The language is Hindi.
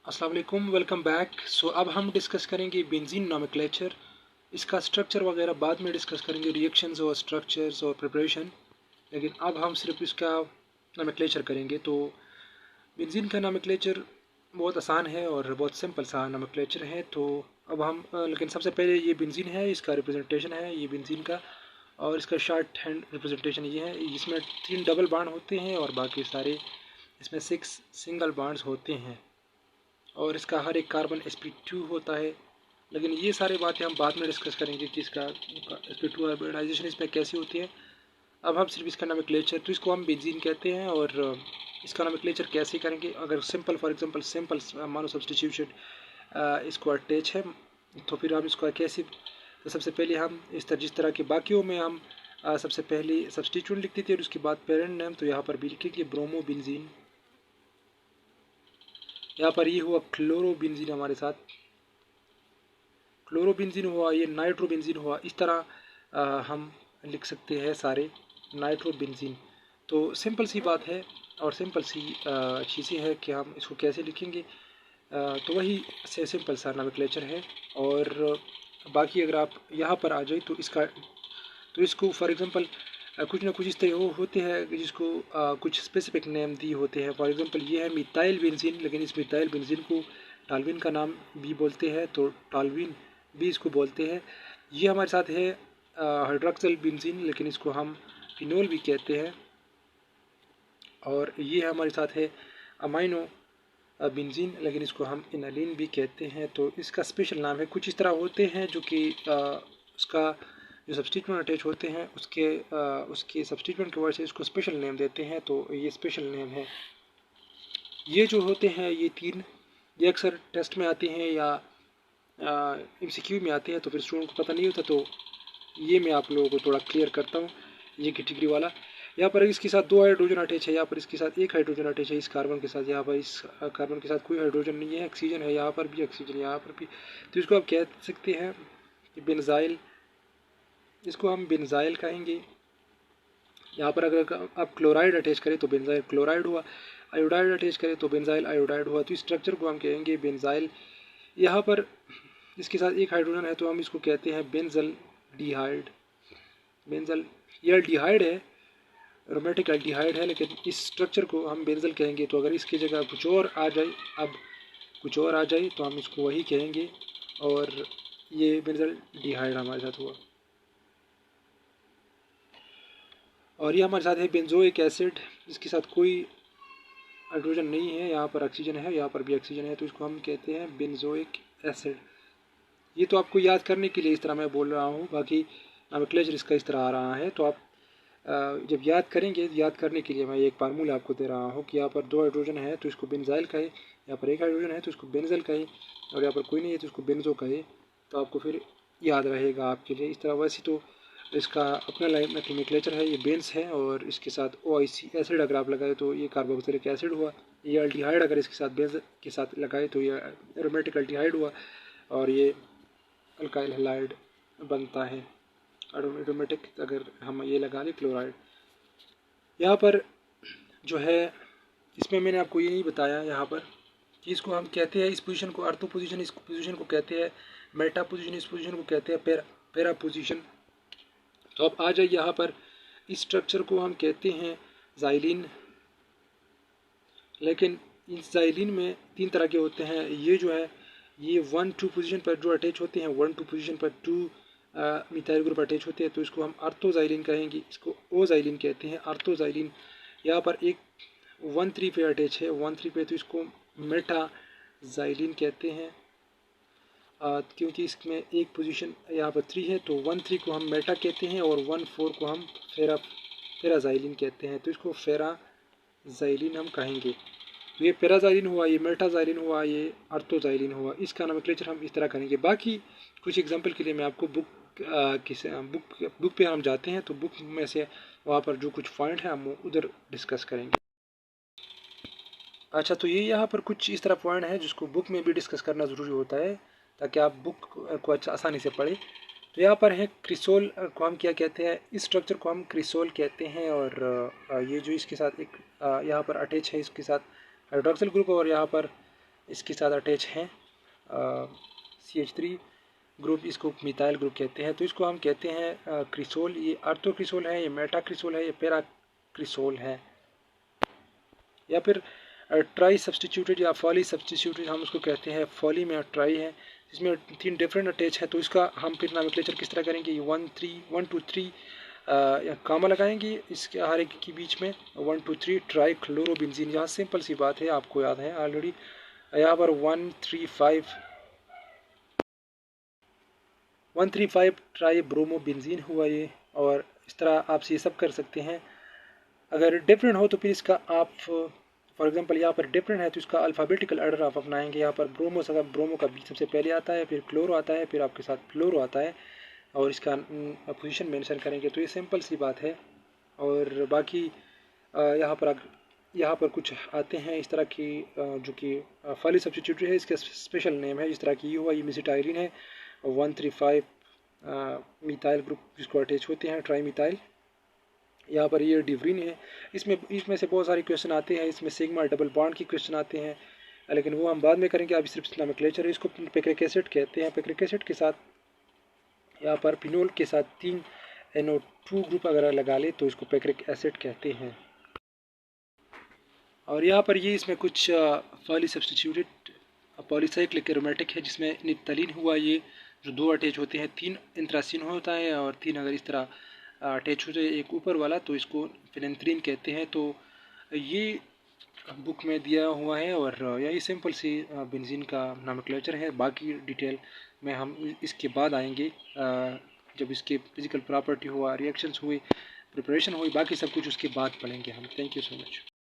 अस्सलाम वालेकुम, वेलकम बैक। अब हम डिस्कस करेंगे बेंजीन नोमेनक्लेचर। इसका स्ट्रक्चर वगैरह बाद में डिस्कस करेंगे, रिएक्शंस और स्ट्रक्चर्स और प्रिपरेशन। लेकिन अब हम सिर्फ इसका नोमेनक्लेचर करेंगे। तो बेंजीन का नोमेनक्लेचर बहुत आसान है और बहुत सिंपल सा नोमेनक्लेचर है। तो अब हम लेकिन सबसे पहले ये बेंजीन है, इसका रिप्रेजेंटेशन है ये बेंजीन का, और इसका शॉर्ट हैंड रिप्रेजेंटेशन ये है। इसमें 3 डबल बॉन्ड होते हैं और बाकी सारे इसमें 6 सिंगल बॉन्ड्स होते हैं, और इसका हर एक कार्बन sp2 होता है। लेकिन ये सारी बातें हम बाद में डिस्कस करेंगे कि इसका sp2 हाइब्रिडाइजेशन इसमें कैसी होती है। अब हम सिर्फ इसका नोमेनक्लेचर, तो इसको हम बेंजीन कहते हैं। और इसका नोमेनक्लेचर कैसे करेंगे, अगर सिंपल फॉर एग्जांपल सिंपल मानो सब्स्टिट्यूशन इसको अटैच है, तो फिर हम इसको कैसे, तो सबसे पहले हम जिस तरह के बाकियों में हम सबसे पहले सब्स्टिट्यूट लिखते थे और उसके बाद पेरेंट नेम, तो यहाँ पर भी लिखेंगे ब्रोमो बेंजीन। यहाँ पर ये हुआ क्लोरोबेंजीन, हमारे साथ क्लोरोबेंजीन हुआ, ये नाइट्रोबेंजीन हुआ। इस तरह हम लिख सकते हैं सारे नाइट्रोबेंजीन। तो सिंपल सी बात है और सिंपल सी चीज़ें हैं कि हम इसको कैसे लिखेंगे। तो वही से सिंपल सा नोमेनक्लेचर है। और बाकी अगर आप यहाँ पर आ जाए तो इसको फॉर एग्जांपल कुछ ना कुछ इस तरह होते हैं जिसको कुछ स्पेसिफिक नेम दिए होते हैं। फॉर एग्जांपल ये है मिथाइल बेंजीन, लेकिन इस मिथाइल बेंजीन को टालविन का नाम भी बोलते हैं, तो टालविन भी इसको बोलते हैं। ये हमारे साथ है हाइड्रोक्सिल बेंजीन, लेकिन इसको हम फिनोल भी कहते हैं। और ये हमारे साथ है अमाइनो बेंजीन, लेकिन इसको हम इनालिन भी कहते हैं। तो इसका स्पेशल नाम है, कुछ इस तरह होते हैं जो कि उसका जो सब्स्टिट्यूएंट अटैच होते हैं उसके सब्स्टिट्यूएंट की वजह से इसको स्पेशल नेम देते हैं। तो ये स्पेशल नेम है। ये जो होते हैं ये तीन, ये अक्सर टेस्ट में आते हैं या MCQ में आते हैं, तो फिर स्टूडेंट को पता नहीं होता। तो ये मैं आप लोगों को थोड़ा क्लियर करता हूँ। ये कैटेगरी वाला, यहाँ पर इसके साथ 2 हाइड्रोजन अटैच है, यहाँ पर इसके साथ 1 हाइड्रोजन अटैच है इस कार्बन के साथ। यहाँ पर इस कार्बन के साथ कोई हाइड्रोजन नहीं है, ऑक्सीजन है, यहाँ पर भी ऑक्सीजन, यहाँ पर भी। तो इसको आप कह सकते हैं कि बेंजाइल, इसको हम बेंजाइल कहेंगे। यहाँ पर अगर आप क्लोराइड अटैच करें तो बेंजाइल क्लोराइड हुआ, आयोडाइड अटैच करें तो बेंजाइल आयोडाइड हुआ। तो इस स्ट्रक्चर को हम कहेंगे बेंजाइल। यहाँ पर इसके साथ 1 हाइड्रोजन है तो हम इसको कहते हैं बेंजल डिहाइड। बेंजल ये अल्डिहाइड है, एरोमेटिक अल्डिहाइड है, लेकिन इस स्ट्रक्चर को हम बेंजल कहेंगे। तो अगर इसकी जगह कुछ और आ जाए, अब कुछ और आ जाए तो हम इसको वही कहेंगे, और ये बेंजल डिहाइड हमारे साथ हुआ। और ये हमारे साथ है बेंजोइक एसिड, इसके साथ कोई हाइड्रोजन नहीं है, यहाँ पर ऑक्सीजन है, यहाँ पर भी ऑक्सीजन है, तो इसको हम कहते हैं बेंजोइक एसिड। ये तो आपको याद करने के लिए इस तरह मैं बोल रहा हूँ, बाकी नोमेनक्लेचर इसका इस तरह आ रहा है। तो आप जब याद करेंगे, याद करने के लिए मैं एक फार्मूला आपको दे रहा हूँ कि यहाँ पर 2 हाइड्रोजन है तो इसको बेंजाइल कहे, यहाँ पर 1 हाइड्रोजन है तो इसको बेंजल कहे, और यहाँ पर कोई नहीं है तो इसको बेंजो कहे। तो आपको फिर याद रहेगा आपके लिए इस तरह। वैसे तो इसका अपना नोमेनक्लेचर है, ये बेंस है, और इसके साथ OIC एसिड अगर आप लगाए तो ये कार्बोक्सिलिक एसिड हुआ। ये अल्डिहाइड अगर इसके साथ बेंज के साथ लगाए तो ये एरोमेटिक अल्डिहाइड हुआ, और ये अल्काइल हैलाइड बनता है एरोमेटिक अगर हम ये लगा लें क्लोराइड। यहाँ पर जो है इसमें मैंने आपको यही बताया यहाँ पर कि इसको हम कहते हैं, इस पोजीशन को अर्थो पोजीशन, इस पोजीशन को कहते हैं मेटा पोजीशन, इस पोजीशन को कहते हैं पैरा पोजीशन। तो अब आ जाइए यहाँ पर, इस स्ट्रक्चर को हम कहते हैं जाइलिन। लेकिन इस जाइलिन में 3 तरह के होते हैं। ये जो है ये 1-2 पोजीशन पर जो अटैच होते हैं, 1-2 पोजीशन पर 2 मिथाइल ग्रुप अटैच होते हैं, तो इसको हम अर्थोजाइलिन कहेंगे। इसको ओजाइलिन कहते हैं, अर्थोजाइलिन। यहाँ पर एक 1-3 पे अटैच है, 1-3 पे, तो इसको मेटाजाइलिन कहते हैं। क्योंकि इसमें एक पोजीशन यहाँ पर 3 है, तो 1-3 को हम मेटा कहते हैं और 1-4 को हम फेराजाइलिन कहते हैं। तो इसको फेराजाइलिन हम कहेंगे। तो ये पैराजाइलिन हुआ, ये मेटाजाइलिन हुआ, ये अर्थोजाइलिन हुआ। इसका नोमेनक्लेचर हम इस तरह करेंगे। बाकी कुछ एग्जांपल के लिए मैं आपको बुक पे हम जाते हैं, तो बुक में से वहाँ पर जो कुछ पॉइंट है हम उधर डिस्कस करेंगे। अच्छा, तो ये यहाँ पर कुछ इस तरह पॉइंट है जिसको बुक में भी डिस्कस करना ज़रूरी होता है ताकि आप बुक को अच्छा आसानी से पढ़ें। तो यहाँ पर है क्रिसोल को हम क्या कहते हैं, इस स्ट्रक्चर को हम क्रिसोल कहते हैं। और ये जो इसके साथ एक यहाँ पर अटैच है, इसके साथ हाइड्रोक्सिल ग्रुप, और यहाँ पर इसके साथ अटैच हैं CH3 ग्रुप, इसको मिथाइल ग्रुप कहते हैं। तो इसको हम कहते हैं क्रिसोल। ये आर्थो क्रिसोल है, ये मेटा क्रिसोल है, ये पैरा क्रिसोल है, या फिर ट्राई सब्सटीट्यूटेड या फॉली सब्सटीट्यूटेड हम उसको कहते हैं। फॉली में ट्राई है, इसमें 3 डिफरेंट अटैच है। तो इसका हम फिर नोमेनक्लेचर किस तरह करेंगे, 1 2 3 कामा लगाएंगे इसके हर एक के बीच में, 1 2 3 ट्राई क्लोरोबेंजीन। यहाँ सिंपल सी बात है, आपको याद है ऑलरेडी। यहाँ पर 135 ट्राई ब्रोमोबेंजीन हुआ ये। और इस तरह आप ये सब कर सकते हैं। अगर डिफरेंट हो तो फिर इसका आप फॉर एग्जांपल यहाँ पर डिफरेंट है तो इसका अल्फ़ाबेटिकल ऑर्डर आप अपनाएंगे। यहाँ पर ब्रोमो का बीच सबसे पहले आता है, फिर क्लोरो आता है, फिर आपके साथ फ्लोरो आता है, और इसका पोजीशन मेंशन करेंगे। तो ये सिंपल सी बात है। और बाकी यहाँ पर कुछ आते हैं इस तरह की जो कि फॉली सब्स्टिट्यूटेड है, इसका स्पेशल नेम है। जिस तरह की ये हुआ, ये मिसिटायरिन है, 135 मिथाइल ग्रुप जिसको अटैच होते हैं, ट्राई मिथाइल। यहाँ पर ये डिवरीन है। इसमें से बहुत सारे क्वेश्चन आते हैं, इसमें सिग्मा डबल बॉन्ड की क्वेश्चन आते हैं, लेकिन वो हम बाद में करेंगे। अभी सिर्फ नोमेनक्लेचर है। इसको पेक्रिक एसिड कहते हैं। पेक्रिक एसिड के साथ यहाँ पर फिनोल के साथ 3 NO2 ग्रुप अगर लगा ले तो इसको पेक्रिक एसिड कहते हैं। और यहाँ पर ये इसमें कुछ फॉली सब्स्टिट्यूटेड पॉलीसाइक्लिक एरोमेटिक है, जिसमें निप्तालीन हुआ। ये जो 2 अटैच होते हैं, 3 इंथ्रासीन होता है और 3 अगर इस तरह अटैच हो जाए एक ऊपर वाला तो इसको फिनेंथ्रीन कहते हैं। तो ये बुक में दिया हुआ है और यही सिंपल सी बेंजीन का नोमेनक्लेचर है। बाकी डिटेल में हम इसके बाद आएंगे, जब इसके फिजिकल प्रॉपर्टी हुआ, रिएक्शंस हुए, प्रिपरेशन हुई, बाकी सब कुछ उसके बाद पढ़ेंगे हम। Thank you so much.